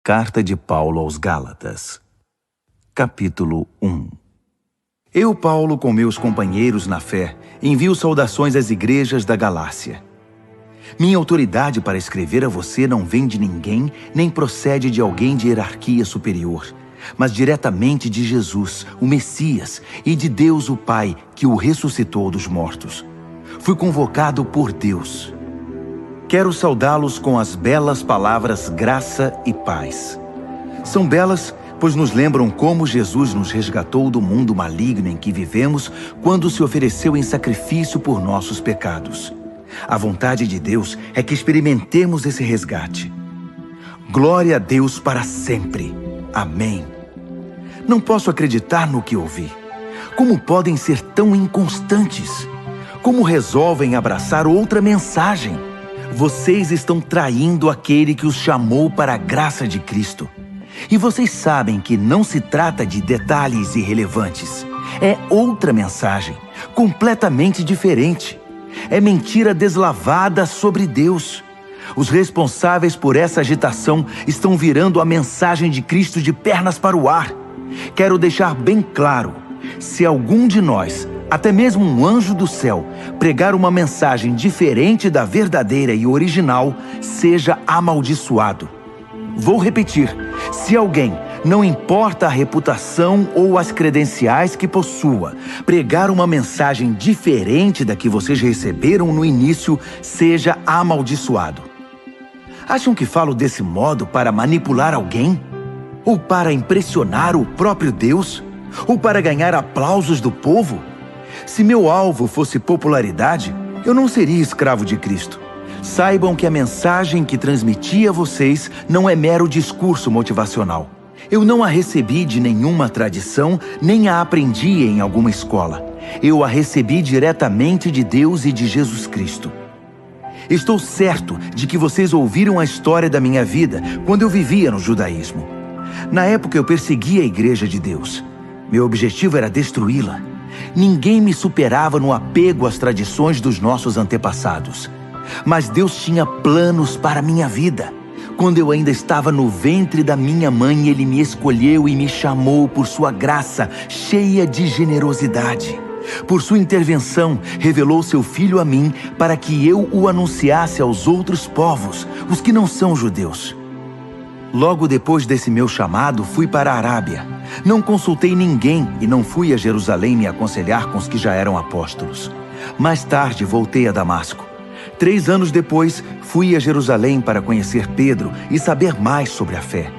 Carta de Paulo aos Gálatas, capítulo 1. Eu, Paulo, com meus companheiros na fé, envio saudações às igrejas da Galácia. Minha autoridade para escrever a você não vem de ninguém, nem procede de alguém de hierarquia superior, mas diretamente de Jesus, o Messias, e de Deus o Pai, que o ressuscitou dos mortos. Fui convocado por Deus. Quero saudá-los com as belas palavras graça e paz. São belas, pois nos lembram como Jesus nos resgatou do mundo maligno em que vivemos quando se ofereceu em sacrifício por nossos pecados. A vontade de Deus é que experimentemos esse resgate. Glória a Deus para sempre. Amém. Não posso acreditar no que ouvi. Como podem ser tão inconstantes? Como resolvem abraçar outra mensagem? Vocês estão traindo aquele que os chamou para a graça de Cristo. E vocês sabem que não se trata de detalhes irrelevantes. É outra mensagem, completamente diferente. É mentira deslavada sobre Deus. Os responsáveis por essa agitação estão virando a mensagem de Cristo de pernas para o ar. Quero deixar bem claro, se algum de nós, até mesmo um anjo do céu, pregar uma mensagem diferente da verdadeira e original, seja amaldiçoado. Vou repetir, se alguém, não importa a reputação ou as credenciais que possua, pregar uma mensagem diferente da que vocês receberam no início, seja amaldiçoado. Acham que falo desse modo para manipular alguém? Ou para impressionar o próprio Deus? Ou para ganhar aplausos do povo? Se meu alvo fosse popularidade, eu não seria escravo de Cristo. Saibam que a mensagem que transmiti a vocês não é mero discurso motivacional. Eu não a recebi de nenhuma tradição, nem a aprendi em alguma escola. Eu a recebi diretamente de Deus e de Jesus Cristo. Estou certo de que vocês ouviram a história da minha vida quando eu vivia no judaísmo. Na época eu perseguia a Igreja de Deus. Meu objetivo era destruí-la. Ninguém me superava no apego às tradições dos nossos antepassados. Mas Deus tinha planos para a minha vida. Quando eu ainda estava no ventre da minha mãe, Ele me escolheu e me chamou por sua graça, cheia de generosidade. Por sua intervenção, revelou seu Filho a mim para que eu o anunciasse aos outros povos, os que não são judeus. Logo depois desse meu chamado, fui para a Arábia. Não consultei ninguém e não fui a Jerusalém me aconselhar com os que já eram apóstolos. Mais tarde, voltei a Damasco. 3 anos depois, fui a Jerusalém para conhecer Pedro e saber mais sobre a fé.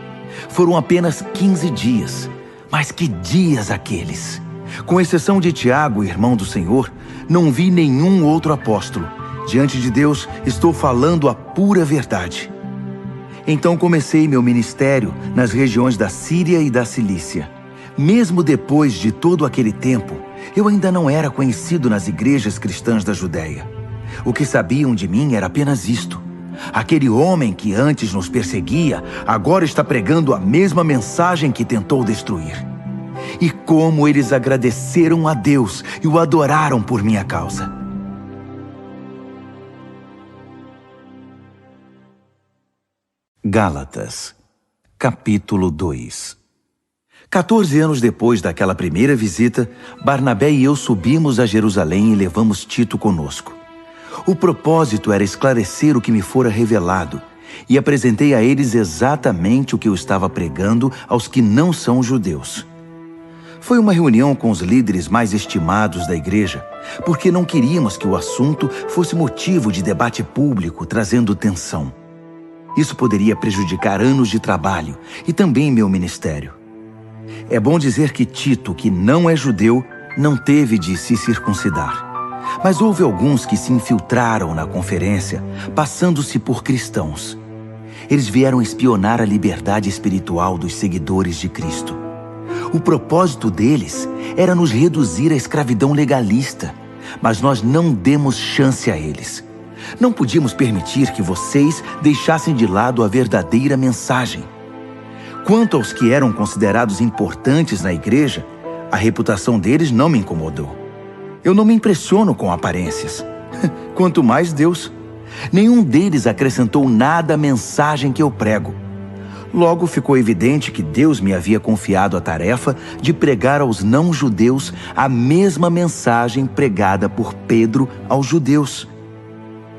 Foram apenas 15 dias. Mas que dias aqueles! Com exceção de Tiago, irmão do Senhor, não vi nenhum outro apóstolo. Diante de Deus, estou falando a pura verdade. Então comecei meu ministério nas regiões da Síria e da Cilícia. Mesmo depois de todo aquele tempo, eu ainda não era conhecido nas igrejas cristãs da Judéia. O que sabiam de mim era apenas isto: aquele homem que antes nos perseguia, agora está pregando a mesma mensagem que tentou destruir. E como eles agradeceram a Deus e o adoraram por minha causa. Gálatas, capítulo 2. 14 anos depois daquela primeira visita, Barnabé e eu subimos a Jerusalém e levamos Tito conosco. O propósito era esclarecer o que me fora revelado, e apresentei a eles exatamente o que eu estava pregando aos que não são judeus. Foi uma reunião com os líderes mais estimados da igreja, porque não queríamos que o assunto fosse motivo de debate público, trazendo tensão. Isso poderia prejudicar anos de trabalho e também meu ministério. É bom dizer que Tito, que não é judeu, não teve de se circuncidar. Mas houve alguns que se infiltraram na conferência, passando-se por cristãos. Eles vieram espionar a liberdade espiritual dos seguidores de Cristo. O propósito deles era nos reduzir à escravidão legalista, mas nós não demos chance a eles. Não podíamos permitir que vocês deixassem de lado a verdadeira mensagem. Quanto aos que eram considerados importantes na igreja, a reputação deles não me incomodou. Eu não me impressiono com aparências. Quanto mais Deus. Nenhum deles acrescentou nada à mensagem que eu prego. Logo ficou evidente que Deus me havia confiado a tarefa de pregar aos não-judeus a mesma mensagem pregada por Pedro aos judeus.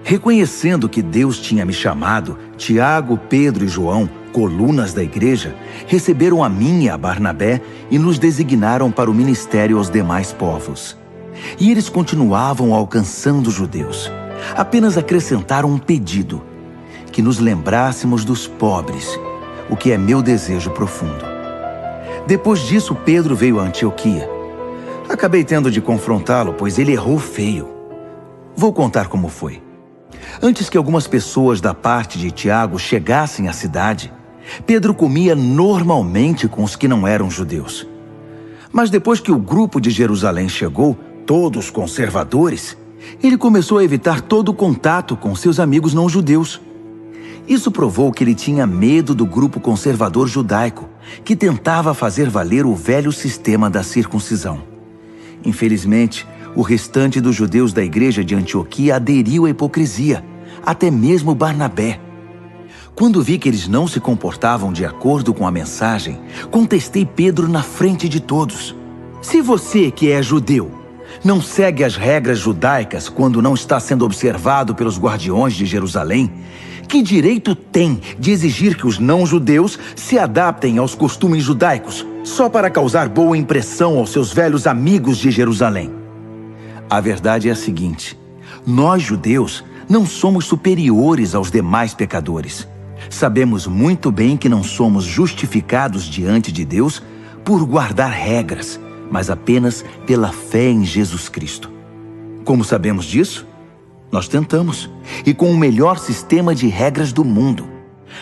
Reconhecendo que Deus tinha me chamado, Tiago, Pedro e João, colunas da igreja, receberam a mim e a Barnabé e nos designaram para o ministério aos demais povos. E eles continuavam alcançando os judeus. Apenas acrescentaram um pedido: que nos lembrássemos dos pobres, o que é meu desejo profundo. Depois disso, Pedro veio a Antioquia. Acabei tendo de confrontá-lo, pois ele errou feio. Vou contar como foi. Antes que algumas pessoas da parte de Tiago chegassem à cidade, Pedro comia normalmente com os que não eram judeus. Mas depois que o grupo de Jerusalém chegou, todos conservadores, ele começou a evitar todo contato com seus amigos não-judeus. Isso provou que ele tinha medo do grupo conservador judaico, que tentava fazer valer o velho sistema da circuncisão. Infelizmente, o restante dos judeus da igreja de Antioquia aderiu à hipocrisia, até mesmo Barnabé. Quando vi que eles não se comportavam de acordo com a mensagem, contestei Pedro na frente de todos. Se você, que é judeu, não segue as regras judaicas quando não está sendo observado pelos guardiões de Jerusalém, que direito tem de exigir que os não-judeus se adaptem aos costumes judaicos só para causar boa impressão aos seus velhos amigos de Jerusalém? A verdade é a seguinte: nós, judeus, não somos superiores aos demais pecadores. Sabemos muito bem que não somos justificados diante de Deus por guardar regras, mas apenas pela fé em Jesus Cristo. Como sabemos disso? Nós tentamos, e com o melhor sistema de regras do mundo.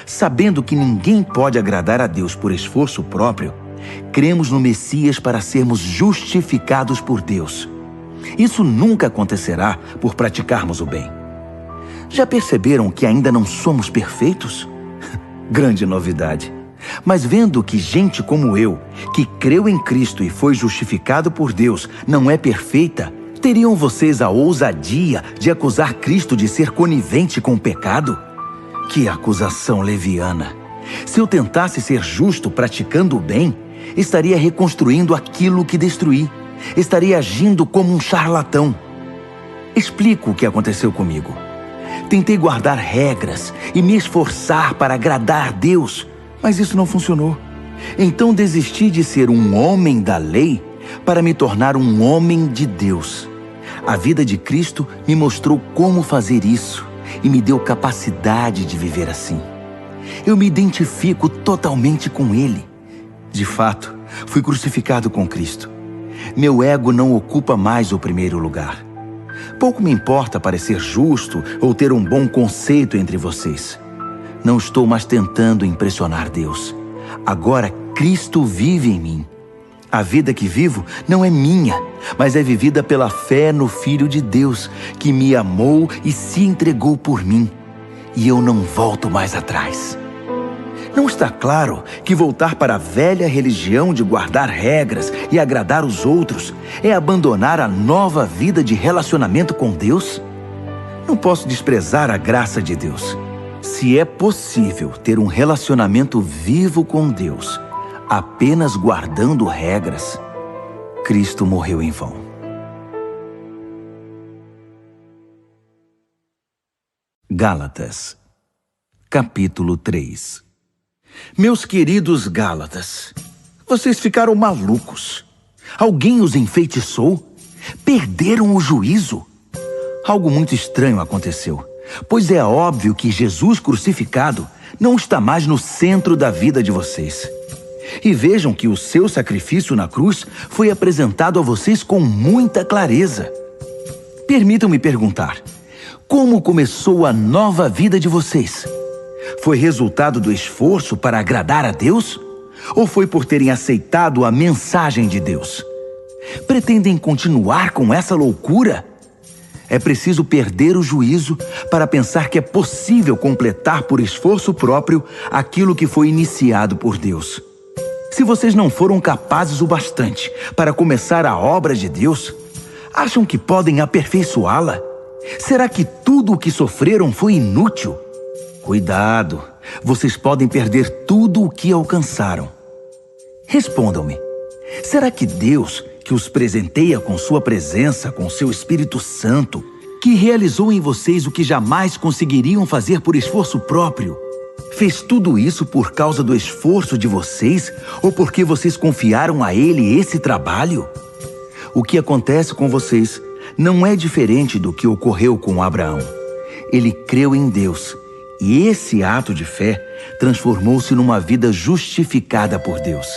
Sabendo que ninguém pode agradar a Deus por esforço próprio, cremos no Messias para sermos justificados por Deus. Isso nunca acontecerá por praticarmos o bem. Já perceberam que ainda não somos perfeitos? Grande novidade. Mas vendo que gente como eu, que creu em Cristo e foi justificado por Deus, não é perfeita, teriam vocês a ousadia de acusar Cristo de ser conivente com o pecado? Que acusação leviana! Se eu tentasse ser justo praticando o bem, estaria reconstruindo aquilo que destruí. Estaria agindo como um charlatão. Explico o que aconteceu comigo. Tentei guardar regras e me esforçar para agradar a Deus, mas isso não funcionou. Então desisti de ser um homem da lei para me tornar um homem de Deus. A vida de Cristo me mostrou como fazer isso e me deu capacidade de viver assim. Eu me identifico totalmente com Ele. De fato, fui crucificado com Cristo. Meu ego não ocupa mais o primeiro lugar. Pouco me importa parecer justo ou ter um bom conceito entre vocês. Não estou mais tentando impressionar Deus. Agora Cristo vive em mim. A vida que vivo não é minha, mas é vivida pela fé no Filho de Deus, que me amou e se entregou por mim. E eu não volto mais atrás. Não está claro que voltar para a velha religião de guardar regras e agradar os outros é abandonar a nova vida de relacionamento com Deus? Não posso desprezar a graça de Deus. Se é possível ter um relacionamento vivo com Deus, apenas guardando regras, Cristo morreu em vão. Gálatas, capítulo 3. Meus queridos Gálatas, vocês ficaram malucos. Alguém os enfeitiçou? Perderam o juízo? Algo muito estranho aconteceu, pois é óbvio que Jesus crucificado não está mais no centro da vida de vocês. E vejam que o seu sacrifício na cruz foi apresentado a vocês com muita clareza. Permitam-me perguntar: como começou a nova vida de vocês? Foi resultado do esforço para agradar a Deus? Ou foi por terem aceitado a mensagem de Deus? Pretendem continuar com essa loucura? É preciso perder o juízo para pensar que é possível completar por esforço próprio aquilo que foi iniciado por Deus. Se vocês não foram capazes o bastante para começar a obra de Deus, acham que podem aperfeiçoá-la? Será que tudo o que sofreram foi inútil? Cuidado, vocês podem perder tudo o que alcançaram. Respondam-me, será que Deus, que os presenteia com sua presença, com seu Espírito Santo, que realizou em vocês o que jamais conseguiriam fazer por esforço próprio, fez tudo isso por causa do esforço de vocês ou porque vocês confiaram a Ele esse trabalho? O que acontece com vocês não é diferente do que ocorreu com Abraão. Ele creu em Deus e esse ato de fé transformou-se numa vida justificada por Deus.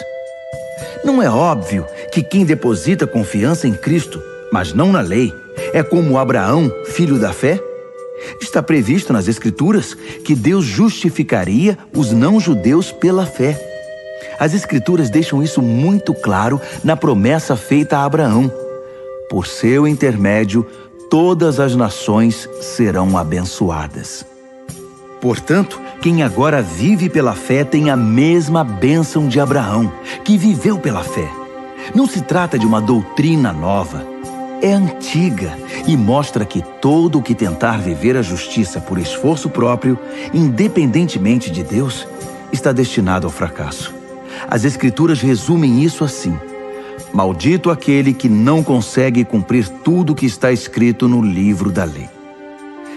Não é óbvio que quem deposita confiança em Cristo, mas não na lei, é como Abraão, filho da fé? Está previsto nas Escrituras que Deus justificaria os não-judeus pela fé. As Escrituras deixam isso muito claro na promessa feita a Abraão. Por seu intermédio, todas as nações serão abençoadas. Portanto, quem agora vive pela fé tem a mesma bênção de Abraão, que viveu pela fé. Não se trata de uma doutrina nova. É antiga e mostra que todo o que tentar viver a justiça por esforço próprio, independentemente de Deus, está destinado ao fracasso. As Escrituras resumem isso assim: maldito aquele que não consegue cumprir tudo o que está escrito no livro da lei.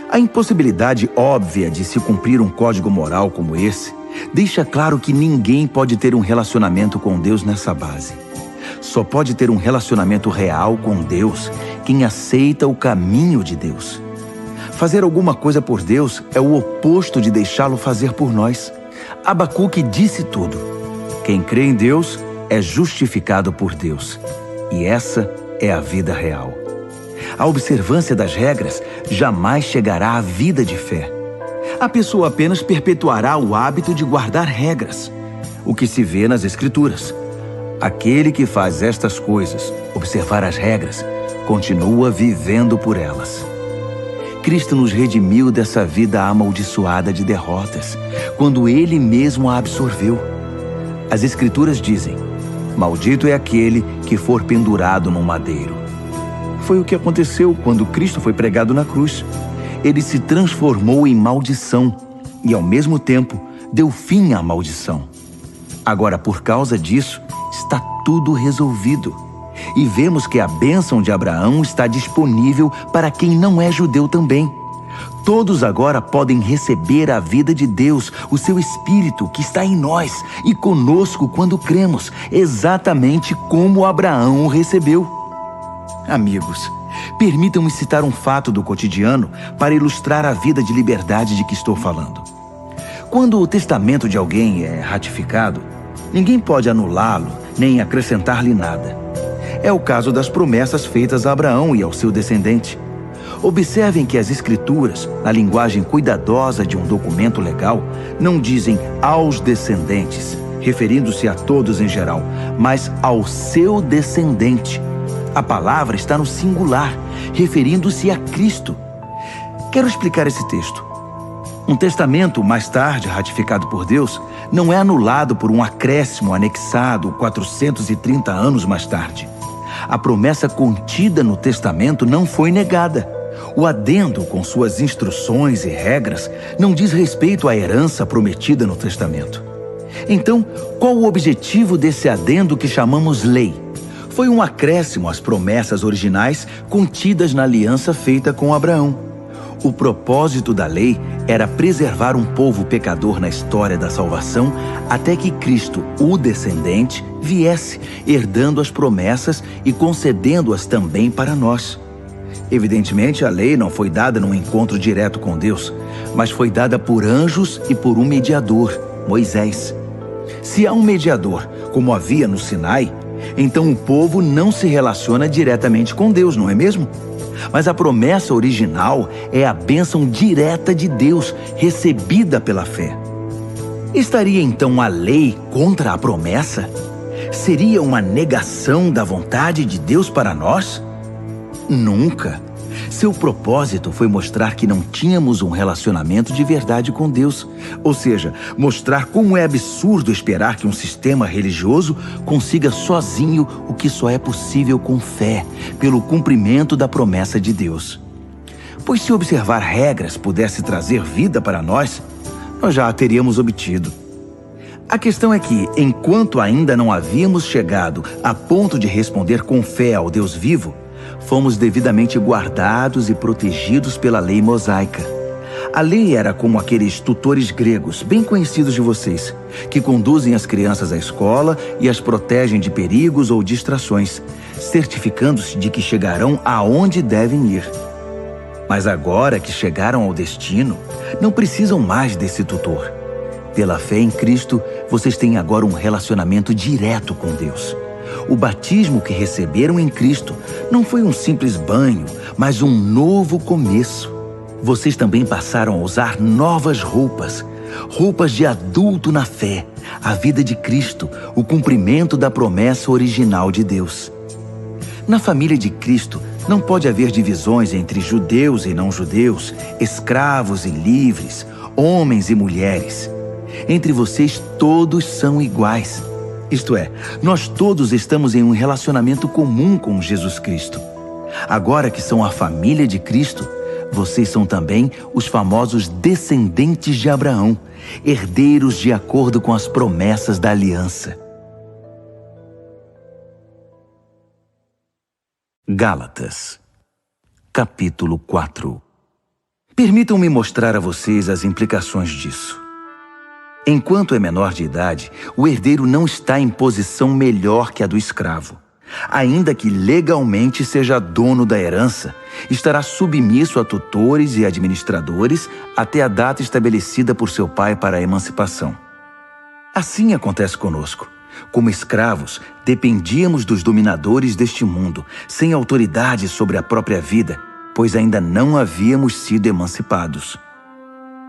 A impossibilidade óbvia de se cumprir um código moral como esse deixa claro que ninguém pode ter um relacionamento com Deus nessa base. Só pode ter um relacionamento real com Deus quem aceita o caminho de Deus. Fazer alguma coisa por Deus é o oposto de deixá-lo fazer por nós. Abacuque disse tudo. Quem crê em Deus é justificado por Deus. E essa é a vida real. A observância das regras jamais chegará à vida de fé. A pessoa apenas perpetuará o hábito de guardar regras, o que se vê nas Escrituras. Aquele que faz estas coisas, observar as regras, continua vivendo por elas. Cristo nos redimiu dessa vida amaldiçoada de derrotas, quando Ele mesmo a absorveu. As Escrituras dizem: maldito é aquele que for pendurado num madeiro. Foi o que aconteceu quando Cristo foi pregado na cruz. Ele se transformou em maldição e, ao mesmo tempo, deu fim à maldição. Agora, por causa disso, está tudo resolvido. E vemos que a bênção de Abraão está disponível para quem não é judeu também. Todos agora podem receber a vida de Deus, o seu Espírito que está em nós e conosco quando cremos, exatamente como Abraão o recebeu. Amigos, permitam-me citar um fato do cotidiano para ilustrar a vida de liberdade de que estou falando. Quando o testamento de alguém é ratificado, ninguém pode anulá-lo nem acrescentar-lhe nada. É o caso das promessas feitas a Abraão e ao seu descendente. Observem que as Escrituras, na linguagem cuidadosa de um documento legal, não dizem aos descendentes, referindo-se a todos em geral, mas ao seu descendente. A palavra está no singular, referindo-se a Cristo. Quero explicar esse texto. Um testamento, mais tarde ratificado por Deus, não é anulado por um acréscimo anexado 430 anos mais tarde. A promessa contida no testamento não foi negada. O adendo, com suas instruções e regras, não diz respeito à herança prometida no testamento. Então, qual o objetivo desse adendo que chamamos lei? Foi um acréscimo às promessas originais contidas na aliança feita com Abraão. O propósito da lei era preservar um povo pecador na história da salvação até que Cristo, o descendente, viesse, herdando as promessas e concedendo-as também para nós. Evidentemente, a lei não foi dada num encontro direto com Deus, mas foi dada por anjos e por um mediador, Moisés. Se há um mediador, como havia no Sinai, então o povo não se relaciona diretamente com Deus, não é mesmo? Mas a promessa original é a bênção direta de Deus, recebida pela fé. Estaria então a lei contra a promessa? Seria uma negação da vontade de Deus para nós? Nunca. Seu propósito foi mostrar que não tínhamos um relacionamento de verdade com Deus. Ou seja, mostrar como é absurdo esperar que um sistema religioso consiga sozinho o que só é possível com fé, pelo cumprimento da promessa de Deus. Pois se observar regras pudesse trazer vida para nós, nós já a teríamos obtido. A questão é que, enquanto ainda não havíamos chegado a ponto de responder com fé ao Deus vivo, fomos devidamente guardados e protegidos pela lei mosaica. A lei era como aqueles tutores gregos, bem conhecidos de vocês, que conduzem as crianças à escola e as protegem de perigos ou distrações, certificando-se de que chegarão aonde devem ir. Mas agora que chegaram ao destino, não precisam mais desse tutor. Pela fé em Cristo, vocês têm agora um relacionamento direto com Deus. O batismo que receberam em Cristo não foi um simples banho, mas um novo começo. Vocês também passaram a usar novas roupas, roupas de adulto na fé, a vida de Cristo, o cumprimento da promessa original de Deus. Na família de Cristo, não pode haver divisões entre judeus e não-judeus, escravos e livres, homens e mulheres. Entre vocês, todos são iguais. Isto é, nós todos estamos em um relacionamento comum com Jesus Cristo. Agora que são a família de Cristo, vocês são também os famosos descendentes de Abraão, herdeiros de acordo com as promessas da aliança. Gálatas, capítulo 4. Permitam-me mostrar a vocês as implicações disso. Enquanto é menor de idade, o herdeiro não está em posição melhor que a do escravo. Ainda que legalmente seja dono da herança, estará submisso a tutores e administradores até a data estabelecida por seu pai para a emancipação. Assim acontece conosco. Como escravos, dependíamos dos dominadores deste mundo, sem autoridade sobre a própria vida, pois ainda não havíamos sido emancipados.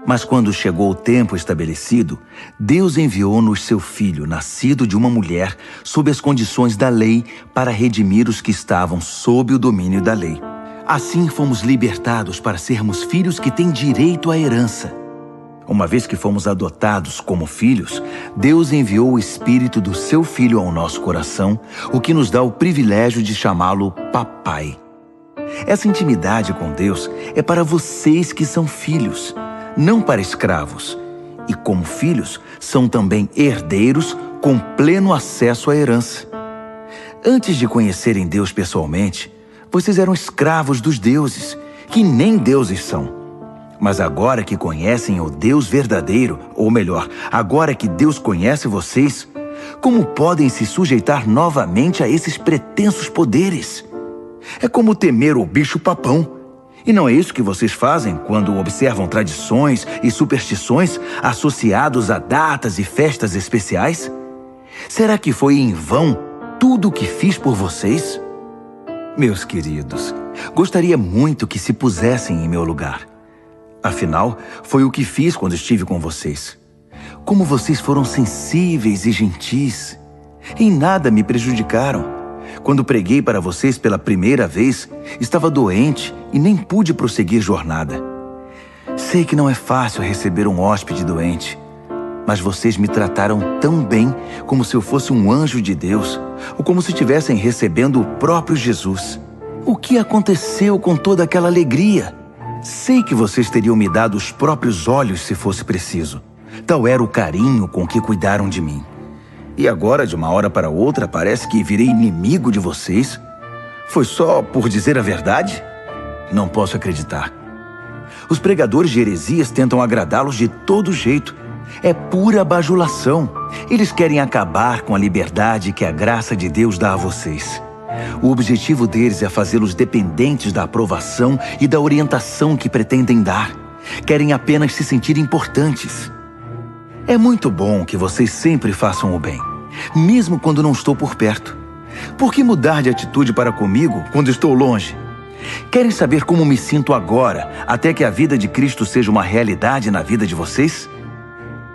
Mas quando chegou o tempo estabelecido, Deus enviou-nos seu Filho, nascido de uma mulher, sob as condições da lei, para redimir os que estavam sob o domínio da lei. Assim fomos libertados para sermos filhos que têm direito à herança. Uma vez que fomos adotados como filhos, Deus enviou o Espírito do seu Filho ao nosso coração, o que nos dá o privilégio de chamá-lo Papai. Essa intimidade com Deus é para vocês que são filhos, não para escravos, e como filhos, são também herdeiros com pleno acesso à herança. Antes de conhecerem Deus pessoalmente, vocês eram escravos dos deuses, que nem deuses são. Mas agora que conhecem o Deus verdadeiro, ou melhor, agora que Deus conhece vocês, como podem se sujeitar novamente a esses pretensos poderes? É como temer o bicho-papão. E não é isso que vocês fazem quando observam tradições e superstições associados a datas e festas especiais? Será que foi em vão tudo o que fiz por vocês? Meus queridos, gostaria muito que se pusessem em meu lugar. Afinal, foi o que fiz quando estive com vocês. Como vocês foram sensíveis e gentis. Em nada me prejudicaram. Quando preguei para vocês pela primeira vez, estava doente e nem pude prosseguir jornada. Sei que não é fácil receber um hóspede doente, mas vocês me trataram tão bem como se eu fosse um anjo de Deus, ou como se estivessem recebendo o próprio Jesus. O que aconteceu com toda aquela alegria? Sei que vocês teriam me dado os próprios olhos se fosse preciso. Tal era o carinho com que cuidaram de mim. E agora, de uma hora para outra, parece que virei inimigo de vocês? Foi só por dizer a verdade? Não posso acreditar. Os pregadores de heresias tentam agradá-los de todo jeito. É pura bajulação. Eles querem acabar com a liberdade que a graça de Deus dá a vocês. O objetivo deles é fazê-los dependentes da aprovação e da orientação que pretendem dar. Querem apenas se sentir importantes. É muito bom que vocês sempre façam o bem, mesmo quando não estou por perto. Por que mudar de atitude para comigo quando estou longe? Querem saber como me sinto agora, até que a vida de Cristo seja uma realidade na vida de vocês?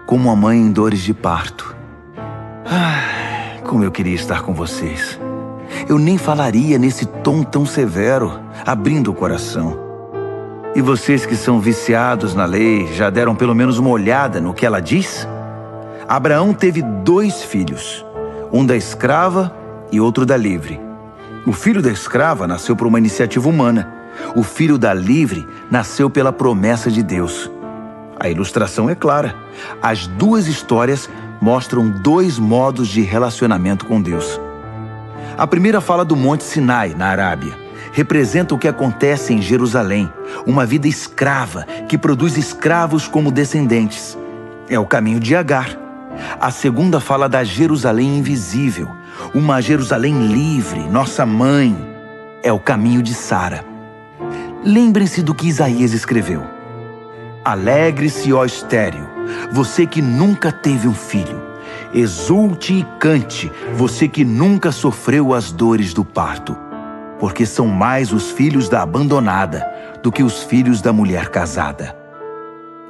Como a mãe em dores de parto. Como eu queria estar com vocês. Eu nem falaria nesse tom tão severo, abrindo o coração. E vocês que são viciados na lei, já deram pelo menos uma olhada no que ela diz? Abraão teve 2 filhos, um da escrava e outro da livre. O filho da escrava nasceu por uma iniciativa humana. O filho da livre nasceu pela promessa de Deus. A ilustração é clara. As duas histórias mostram dois modos de relacionamento com Deus. A primeira fala do Monte Sinai, na Arábia. Representa o que acontece em Jerusalém, uma vida escrava que produz escravos como descendentes. É o caminho de Agar. A segunda fala da Jerusalém invisível, uma Jerusalém livre, nossa mãe. É o caminho de Sara. Lembrem-se do que Isaías escreveu. Alegre-se, ó estéril, você que nunca teve um filho. Exulte e cante, você que nunca sofreu as dores do parto. Porque são mais os filhos da abandonada do que os filhos da mulher casada.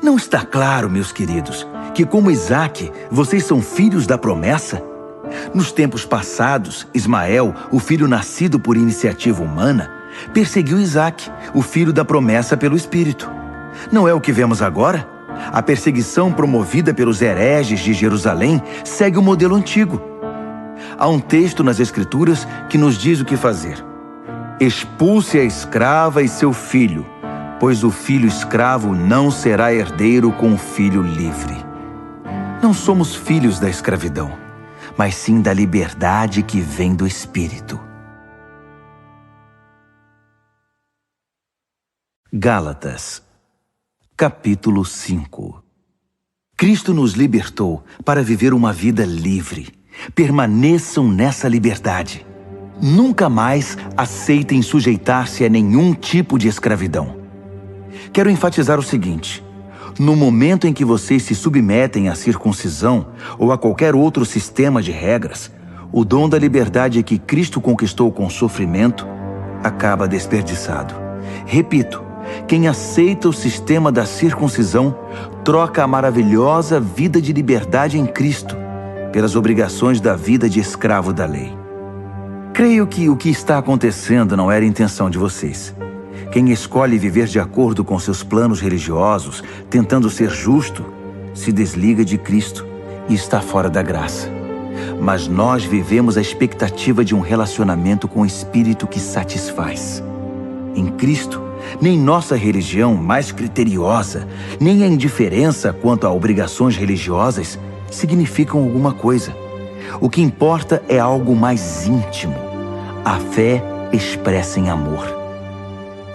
Não está claro, meus queridos, que como Isaque, vocês são filhos da promessa? Nos tempos passados, Ismael, o filho nascido por iniciativa humana, perseguiu Isaque, o filho da promessa pelo Espírito. Não é o que vemos agora? A perseguição promovida pelos hereges de Jerusalém segue o modelo antigo. Há um texto nas Escrituras que nos diz o que fazer. Expulse a escrava e seu filho, pois o filho escravo não será herdeiro com o filho livre. Não somos filhos da escravidão, mas sim da liberdade que vem do Espírito. Gálatas, capítulo 5. Cristo nos libertou para viver uma vida livre. Permaneçam nessa liberdade. Nunca mais aceitem sujeitar-se a nenhum tipo de escravidão. Quero enfatizar o seguinte: no momento em que vocês se submetem à circuncisão ou a qualquer outro sistema de regras, o dom da liberdade que Cristo conquistou com sofrimento acaba desperdiçado. Repito, quem aceita o sistema da circuncisão troca a maravilhosa vida de liberdade em Cristo pelas obrigações da vida de escravo da lei. Creio que o que está acontecendo não era a intenção de vocês. Quem escolhe viver de acordo com seus planos religiosos, tentando ser justo, se desliga de Cristo e está fora da graça. Mas nós vivemos a expectativa de um relacionamento com o Espírito que satisfaz. Em Cristo, nem nossa religião mais criteriosa, nem a indiferença quanto a obrigações religiosas significam alguma coisa. O que importa é algo mais íntimo. A fé expressa em amor.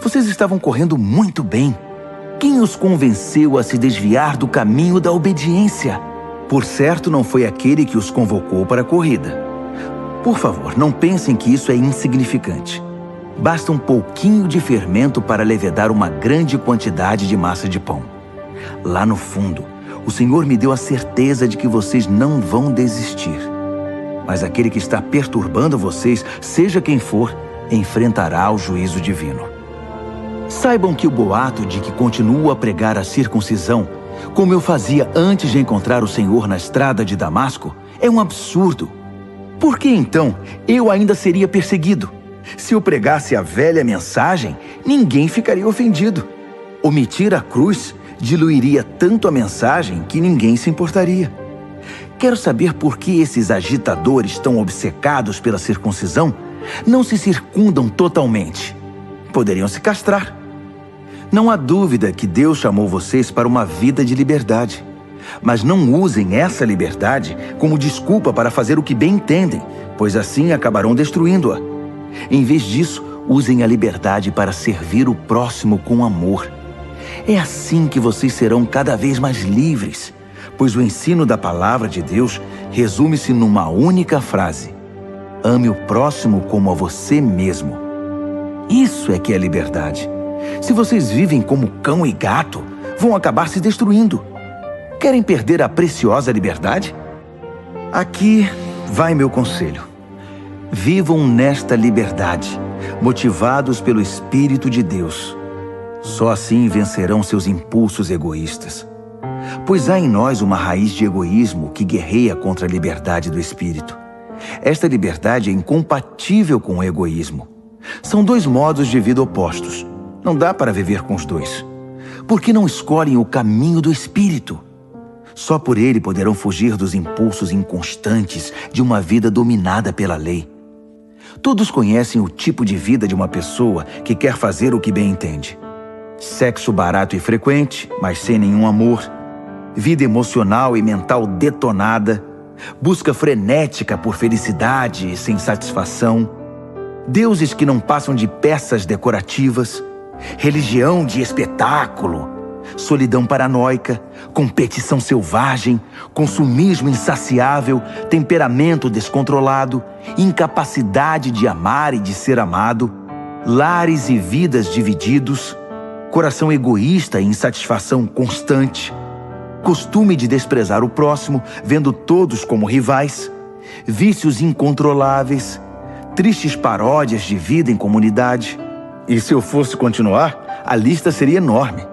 Vocês estavam correndo muito bem. Quem os convenceu a se desviar do caminho da obediência? Por certo, não foi aquele que os convocou para a corrida. Por favor, não pensem que isso é insignificante. Basta um pouquinho de fermento para levedar uma grande quantidade de massa de pão. Lá no fundo, o Senhor me deu a certeza de que vocês não vão desistir. Mas aquele que está perturbando vocês, seja quem for, enfrentará o juízo divino. Saibam que o boato de que continuo a pregar a circuncisão, como eu fazia antes de encontrar o Senhor na estrada de Damasco, é um absurdo. Por que então eu ainda seria perseguido? Se eu pregasse a velha mensagem, ninguém ficaria ofendido. Omitir a cruz diluiria tanto a mensagem que ninguém se importaria. Quero saber por que esses agitadores tão obcecados pela circuncisão não se circundam totalmente. Poderiam se castrar. Não há dúvida que Deus chamou vocês para uma vida de liberdade. Mas não usem essa liberdade como desculpa para fazer o que bem entendem, pois assim acabarão destruindo-a. Em vez disso, usem a liberdade para servir o próximo com amor. É assim que vocês serão cada vez mais livres, pois o ensino da palavra de Deus resume-se numa única frase: ame o próximo como a você mesmo. Isso é que é liberdade. Se vocês vivem como cão e gato, vão acabar se destruindo. Querem perder a preciosa liberdade? Aqui vai meu conselho. Vivam nesta liberdade, motivados pelo Espírito de Deus. Só assim vencerão seus impulsos egoístas. Pois há em nós uma raiz de egoísmo que guerreia contra a liberdade do Espírito. Esta liberdade é incompatível com o egoísmo. São dois modos de vida opostos. Não dá para viver com os dois. Por que não escolhem o caminho do Espírito? Só por ele poderão fugir dos impulsos inconstantes de uma vida dominada pela lei. Todos conhecem o tipo de vida de uma pessoa que quer fazer o que bem entende. Sexo barato e frequente, mas sem nenhum amor. Vida emocional e mental detonada. Busca frenética por felicidade e sem satisfação. Deuses que não passam de peças decorativas. Religião de espetáculo. Solidão paranoica, competição selvagem, consumismo insaciável, temperamento descontrolado, incapacidade de amar e de ser amado, lares e vidas divididos, coração egoísta e insatisfação constante, costume de desprezar o próximo, vendo todos como rivais, vícios incontroláveis, tristes paródias de vida em comunidade. E se eu fosse continuar, a lista seria enorme.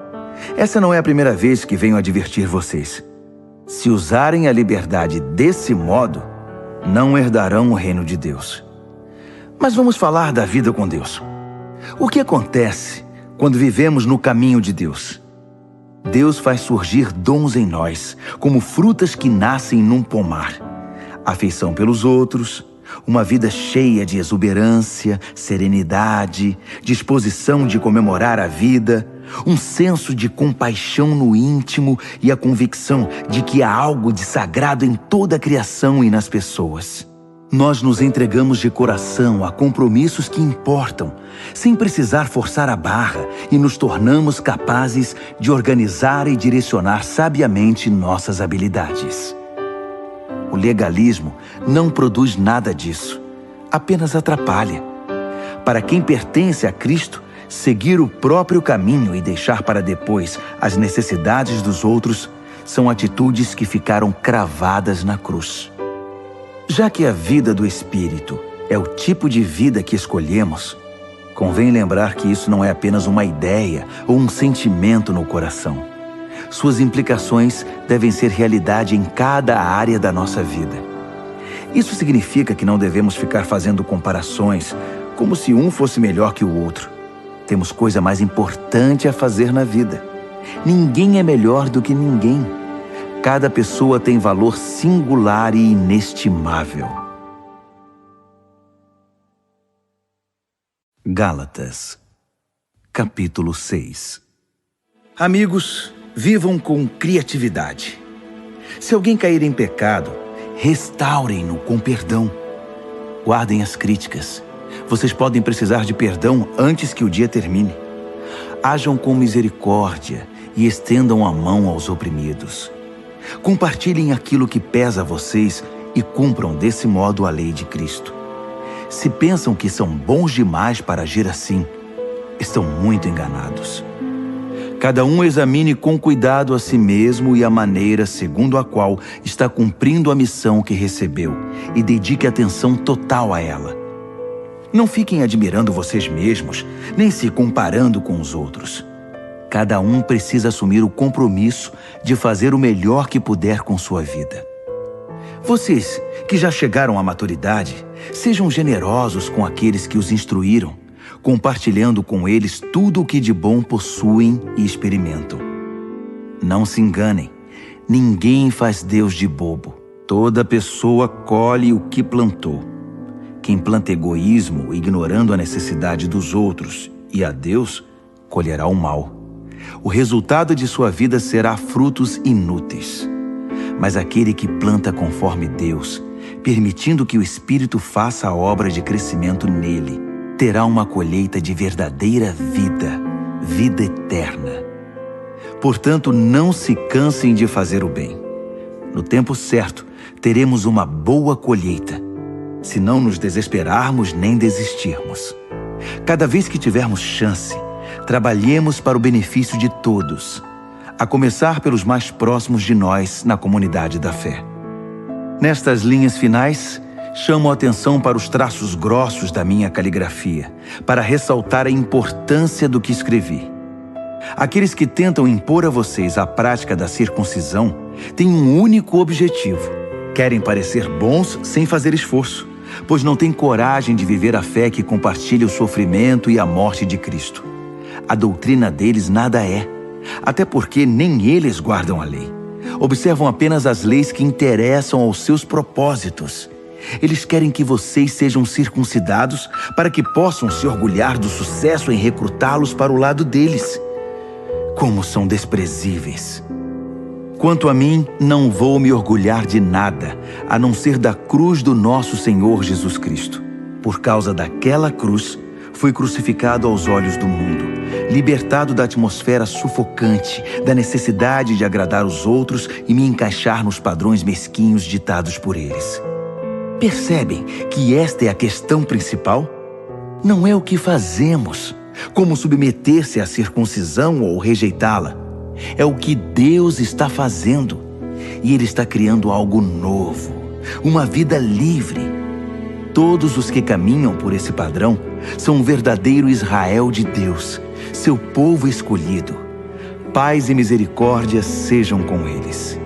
Essa não é a primeira vez que venho advertir vocês. Se usarem a liberdade desse modo, não herdarão o reino de Deus. Mas vamos falar da vida com Deus. O que acontece quando vivemos no caminho de Deus? Deus faz surgir dons em nós, como frutas que nascem num pomar. Afeição pelos outros, uma vida cheia de exuberância, serenidade, disposição de comemorar a vida, um senso de compaixão no íntimo e a convicção de que há algo de sagrado em toda a criação e nas pessoas. Nós nos entregamos de coração a compromissos que importam, sem precisar forçar a barra, e nos tornamos capazes de organizar e direcionar sabiamente nossas habilidades. O legalismo não produz nada disso, apenas atrapalha. Para quem pertence a Cristo, seguir o próprio caminho e deixar para depois as necessidades dos outros são atitudes que ficaram cravadas na cruz. Já que a vida do Espírito é o tipo de vida que escolhemos, convém lembrar que isso não é apenas uma ideia ou um sentimento no coração. Suas implicações devem ser realidade em cada área da nossa vida. Isso significa que não devemos ficar fazendo comparações como se um fosse melhor que o outro. Temos coisa mais importante a fazer na vida. Ninguém é melhor do que ninguém. Cada pessoa tem valor singular e inestimável. Gálatas, capítulo 6. Amigos, vivam com criatividade. Se alguém cair em pecado, restaurem-no com perdão. Guardem as críticas. Vocês podem precisar de perdão antes que o dia termine. Ajam com misericórdia e estendam a mão aos oprimidos. Compartilhem aquilo que pesa a vocês e cumpram desse modo a lei de Cristo. Se pensam que são bons demais para agir assim, estão muito enganados. Cada um examine com cuidado a si mesmo e a maneira segundo a qual está cumprindo a missão que recebeu e dedique atenção total a ela. Não fiquem admirando vocês mesmos, nem se comparando com os outros. Cada um precisa assumir o compromisso de fazer o melhor que puder com sua vida. Vocês, que já chegaram à maturidade, sejam generosos com aqueles que os instruíram, compartilhando com eles tudo o que de bom possuem e experimentam. Não se enganem, ninguém faz Deus de bobo. Toda pessoa colhe o que plantou. Quem planta egoísmo, ignorando a necessidade dos outros e a Deus, colherá o mal. O resultado de sua vida será frutos inúteis. Mas aquele que planta conforme Deus, permitindo que o Espírito faça a obra de crescimento nele, terá uma colheita de verdadeira vida, vida eterna. Portanto, não se cansem de fazer o bem. No tempo certo, teremos uma boa colheita, se não nos desesperarmos nem desistirmos. Cada vez que tivermos chance, trabalhemos para o benefício de todos, a começar pelos mais próximos de nós na comunidade da fé. Nestas linhas finais, chamo a atenção para os traços grossos da minha caligrafia, para ressaltar a importância do que escrevi. Aqueles que tentam impor a vocês a prática da circuncisão têm um único objetivo: querem parecer bons sem fazer esforço, pois não têm coragem de viver a fé que compartilha o sofrimento e a morte de Cristo. A doutrina deles nada é, até porque nem eles guardam a lei. Observam apenas as leis que interessam aos seus propósitos. Eles querem que vocês sejam circuncidados para que possam se orgulhar do sucesso em recrutá-los para o lado deles. Como são desprezíveis! Quanto a mim, não vou me orgulhar de nada, a não ser da cruz do nosso Senhor Jesus Cristo. Por causa daquela cruz, fui crucificado aos olhos do mundo, libertado da atmosfera sufocante, da necessidade de agradar os outros e me encaixar nos padrões mesquinhos ditados por eles. Percebem que esta é a questão principal? Não é o que fazemos, como submeter-se à circuncisão ou rejeitá-la. É o que Deus está fazendo. E Ele está criando algo novo, uma vida livre. Todos os que caminham por esse padrão são um verdadeiro Israel de Deus, seu povo escolhido. Paz e misericórdia sejam com eles.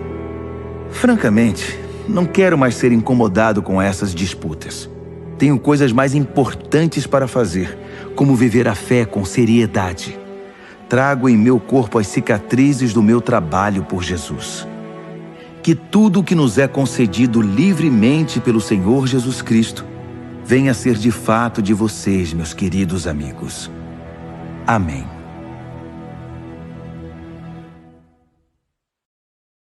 Francamente, não quero mais ser incomodado com essas disputas. Tenho coisas mais importantes para fazer, como viver a fé com seriedade. Trago em meu corpo as cicatrizes do meu trabalho por Jesus. Que tudo o que nos é concedido livremente pelo Senhor Jesus Cristo venha a ser de fato de vocês, meus queridos amigos. Amém.